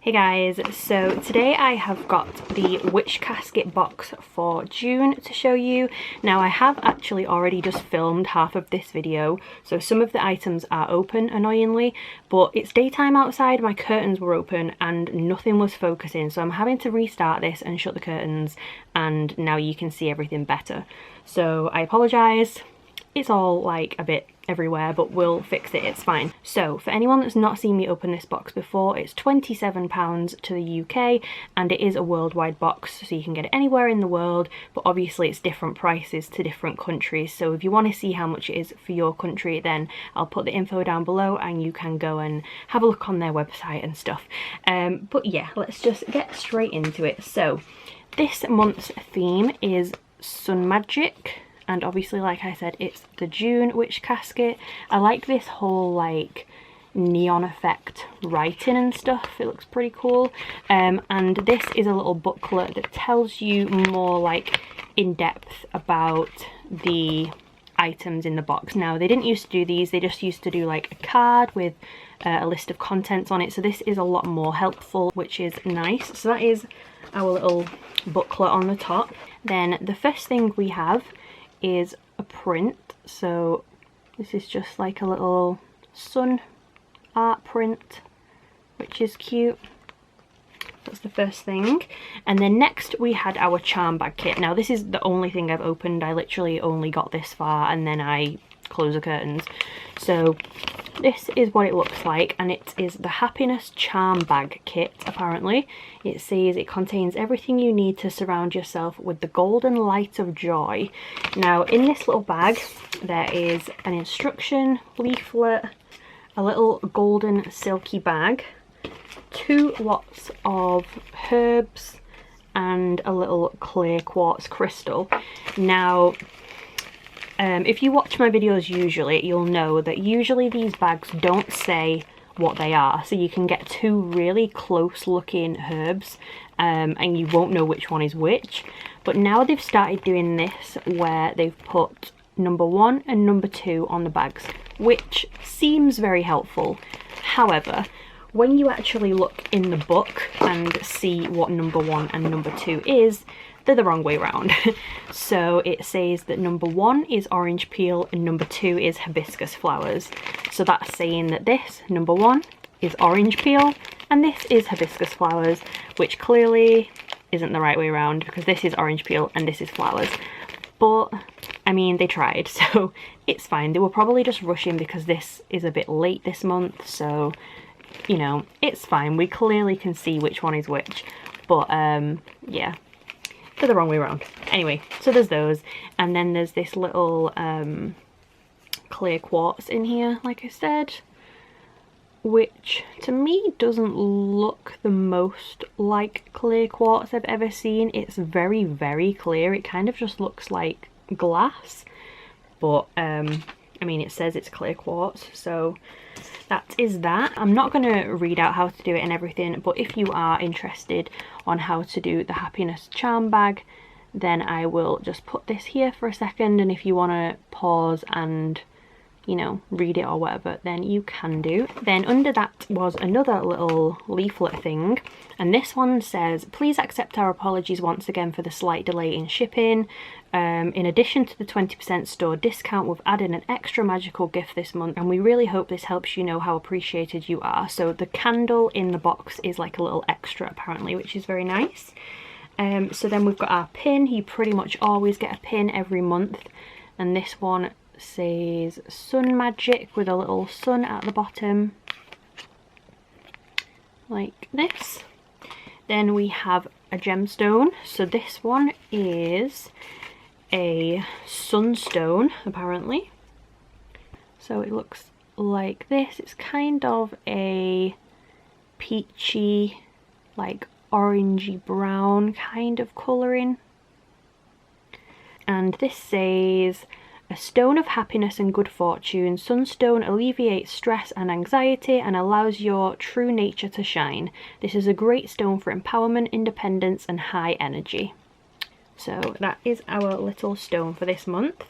Hey guys, so today I have got the Witch Casket box for June to show you. Now I have actually already just filmed half of this video, so some of the items are open annoyingly, but it's daytime outside, my curtains were open and nothing was focusing, so I'm having to restart this and shut the curtains, and now you can see everything better. So I apologise, it's all like a bit everywhere, but we'll fix it, it's fine. So for anyone that's not seen me open this box before, it's £27 to the UK and it is a worldwide box, so you can get it anywhere in the world, but obviously it's different prices to different countries. So if you want to see how much it is for your country, then I'll put the info down below and you can go and have a look on their website and stuff. But yeah, let's just get straight into it. So this month's theme is sun magic. And obviously, like I said, it's the June Witch Casket. I like this whole like neon effect writing and stuff. It looks pretty cool. And this is a little booklet that tells you more like in depth about the items in the box. Now, they didn't used to do these. They just used to do like a card with a list of contents on it. So this is a lot more helpful, which is nice. So that is our little booklet on the top. Then the first thing we have is a print. So this is just like a little sun art print, which is cute. That's the first thing. And then next we had our charm bag kit. Now this is the only thing I've opened. I literally only got this far and then I closed the curtains. So this is what it looks like, and it is the Happiness Charm Bag Kit, apparently. It says it contains everything you need to surround yourself with the golden light of joy. Now, in this little bag, there is an instruction leaflet, a little golden silky bag, 2 lots of herbs, and a little clear quartz crystal. Now, if you watch my videos usually, you'll know that usually these bags don't say what they are. So you can get 2 really close looking herbs and you won't know which one is which. But now they've started doing this where they've put number 1 and number 2 on the bags, which seems very helpful. However, when you actually look in the book and see what number 1 and number 2 is, they're the wrong way around. So it says that number 1 is orange peel and number 2 is hibiscus flowers. So that's saying that this, number 1, is orange peel and this is hibiscus flowers, which clearly isn't the right way around because this is orange peel and this is flowers. But I mean, they tried, so it's fine. They were probably just rushing because this is a bit late this month, so you know, it's fine. We clearly can see which one is which, but yeah, they're the wrong way around. Anyway, so there's those, and then there's this little clear quartz in here, like I said, which to me doesn't look the most like clear quartz I've ever seen. It's very, very clear. It kind of just looks like glass, but I mean, it says it's clear quartz, so that is that. I'm not going to read out how to do it and everything, but if you are interested on how to do the Happiness Charm Bag, then I will just put this here for a second, and if you want to pause and, you know, read it or whatever, then you can do. Then under that was another little leaflet thing, and this one says, please accept our apologies once again for the slight delay in shipping. In addition to the 20% store discount, we've added an extra magical gift this month, and we really hope this helps you know how appreciated you are. So the candle in the box is like a little extra apparently, which is very nice. So then we've got our pin. You pretty much always get a pin every month, and this one says sun magic with a little sun at the bottom, like this. Then we have a gemstone. So this one is a Sunstone apparently. So it looks like this. It's kind of a peachy, like orangey brown kind of colouring. And this says, a stone of happiness and good fortune, Sunstone alleviates stress and anxiety and allows your true nature to shine. This is a great stone for empowerment, independence and high energy. So that is our little stone for this month.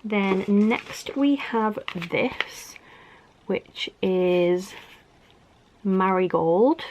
Then next we have this, which is Marigold.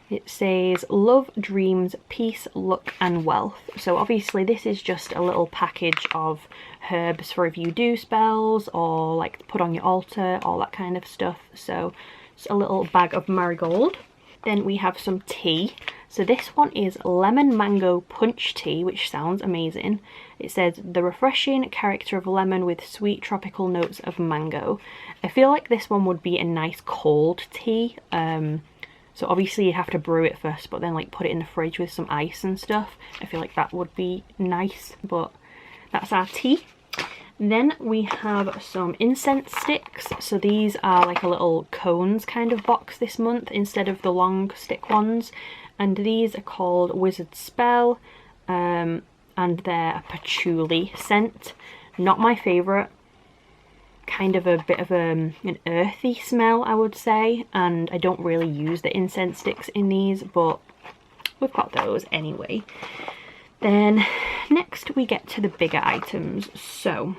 It says love, dreams, peace, luck and wealth. So obviously this is just a little package of herbs for if you do spells or like put on your altar, all that kind of stuff. So it's a little bag of marigold. Then we have some tea. So this one is lemon mango punch tea, which sounds amazing. It says the refreshing character of lemon with sweet tropical notes of mango. I feel like this one would be a nice cold tea. So obviously you have to brew it first, but then like put it in the fridge with some ice and stuff. I feel like that would be nice, but that's our tea. Then we have some incense sticks. So these are like a little cones kind of box this month instead of the long stick ones. And these are called Wizard Spell, and they're a patchouli scent. Not my favourite. Kind of a bit of an earthy smell, I would say, and I don't really use the incense sticks in these, but we've got those anyway. Then next we get to the bigger items. So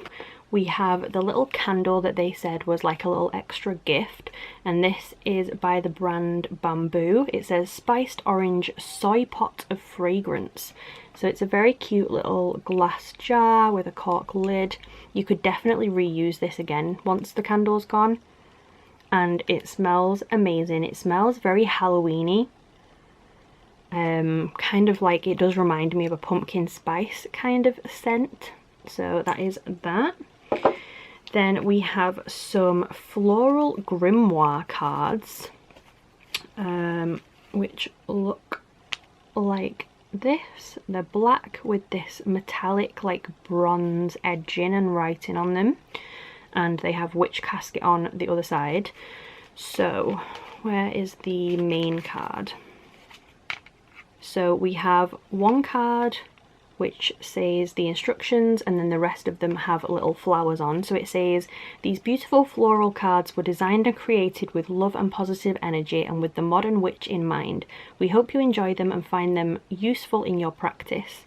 we have the little candle that they said was like a little extra gift, and this is by the brand Bamboo. It says spiced orange soy pot of fragrance. So it's a very cute little glass jar with a cork lid. You could definitely reuse this again once the candle's gone. And it smells amazing. It smells very Halloween-y. Kind of like, it does remind me of a pumpkin spice kind of scent. So that is that. Then we have some floral grimoire cards, which look like this. They're black with this metallic like bronze edging and writing on them, and they have witch casket on the other side. So where is the main card? So we have one card which says the instructions, and then the rest of them have little flowers on. So it says, these beautiful floral cards were designed and created with love and positive energy and with the modern witch in mind. We hope you enjoy them and find them useful in your practice.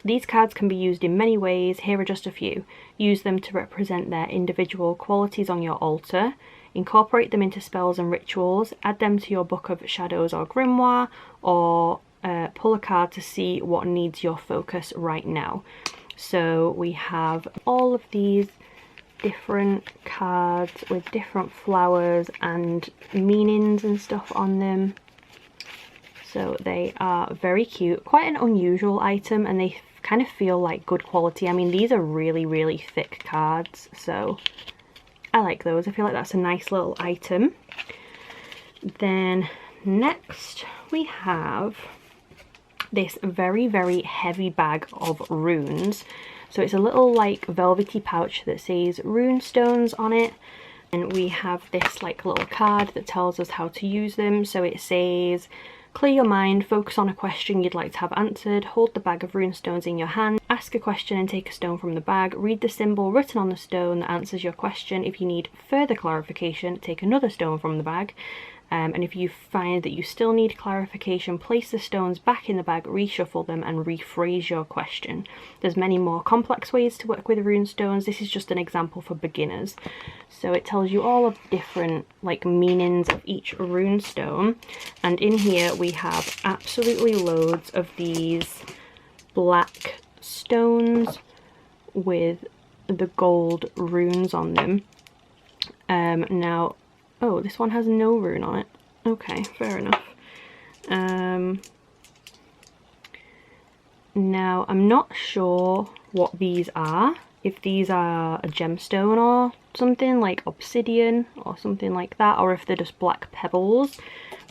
These cards can be used in many ways. Here are just a few. Use them to represent their individual qualities on your altar. Incorporate them into spells and rituals. Add them to your book of shadows or grimoire, or pull a card to see what needs your focus right now. So we have all of these different cards with different flowers and meanings and stuff on them. So they are very cute, quite an unusual item, and they kind of feel like good quality. I mean, these are really, really thick cards, so I like those. I feel like that's a nice little item. Then next we have this very, very heavy bag of runes. So it's a little like velvety pouch that says Rune Stones on it, and we have this like little card that tells us how to use them. So it says, clear your mind, focus on a question you'd like to have answered, hold the bag of rune stones in your hand, ask a question and take a stone from the bag, read the symbol written on the stone that answers your question. If you need further clarification, take another stone from the bag. And if you find that you still need clarification, place the stones back in the bag, reshuffle them and rephrase your question. There's many more complex ways to work with rune stones. This is just an example for beginners. So it tells you all of the different like meanings of each rune stone. And in here we have absolutely loads of these black stones with the gold runes on them. Now, oh, this one has no rune on it. Okay, fair enough. Now, I'm not sure what these are. If these are a gemstone or something, like obsidian or something like that, or if they're just black pebbles.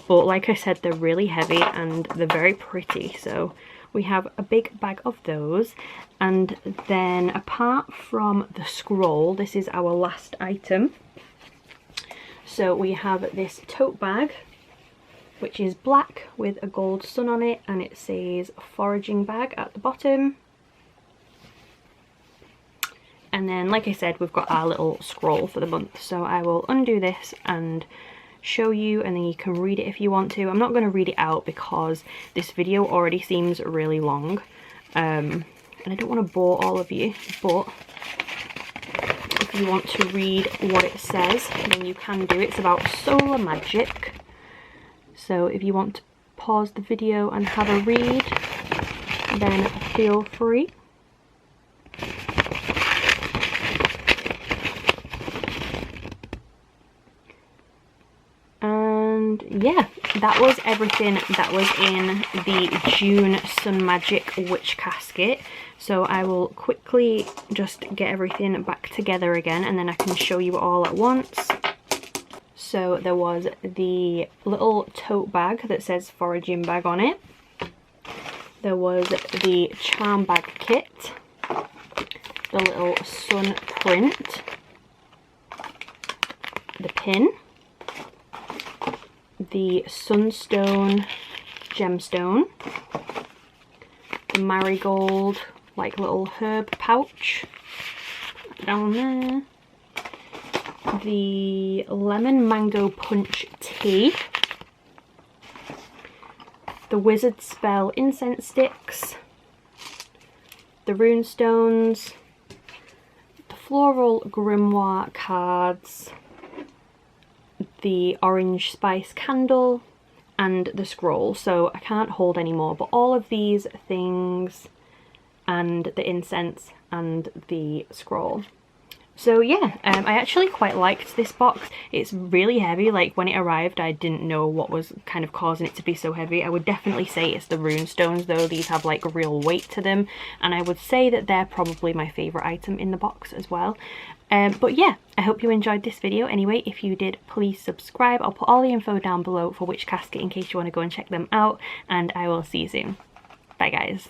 But like I said, they're really heavy and they're very pretty. So we have a big bag of those. And then apart from the scroll, this is our last item. So we have this tote bag, which is black with a gold sun on it, and it says foraging bag at the bottom. And then, like I said, we've got our little scroll for the month. So I will undo this and show you, and then you can read it if you want to. I'm not going to read it out because this video already seems really long. And I don't want to bore all of you, but if you want to read what it says, then you can do. It's about solar magic. So if you want to pause the video and have a read, then feel free. And yeah, that was everything that was in the June Sun Magic Witch Casket. So I will quickly just get everything back together again, and then I can show you all at once. So there was the little tote bag that says foraging bag on it. There was the charm bag kit, the little sun print, the pin, the Sunstone gemstone, the Marigold like little herb pouch down there, the lemon mango punch tea, the wizard spell incense sticks, the Rune Stones, the floral grimoire cards, the orange spice candle, and the scroll. So I can't hold any more, but all of these things and the incense and the scroll. So yeah, I actually quite liked this box. It's really heavy. Like when it arrived, I didn't know what was kind of causing it to be so heavy. I would definitely say it's the Rune Stones though. These have like real weight to them, and I would say that they're probably my favourite item in the box as well. But yeah, I hope you enjoyed this video. Anyway, if you did, please subscribe. I'll put all the info down below for Witch Casket in case you want to go and check them out, and I will see you soon. Bye guys.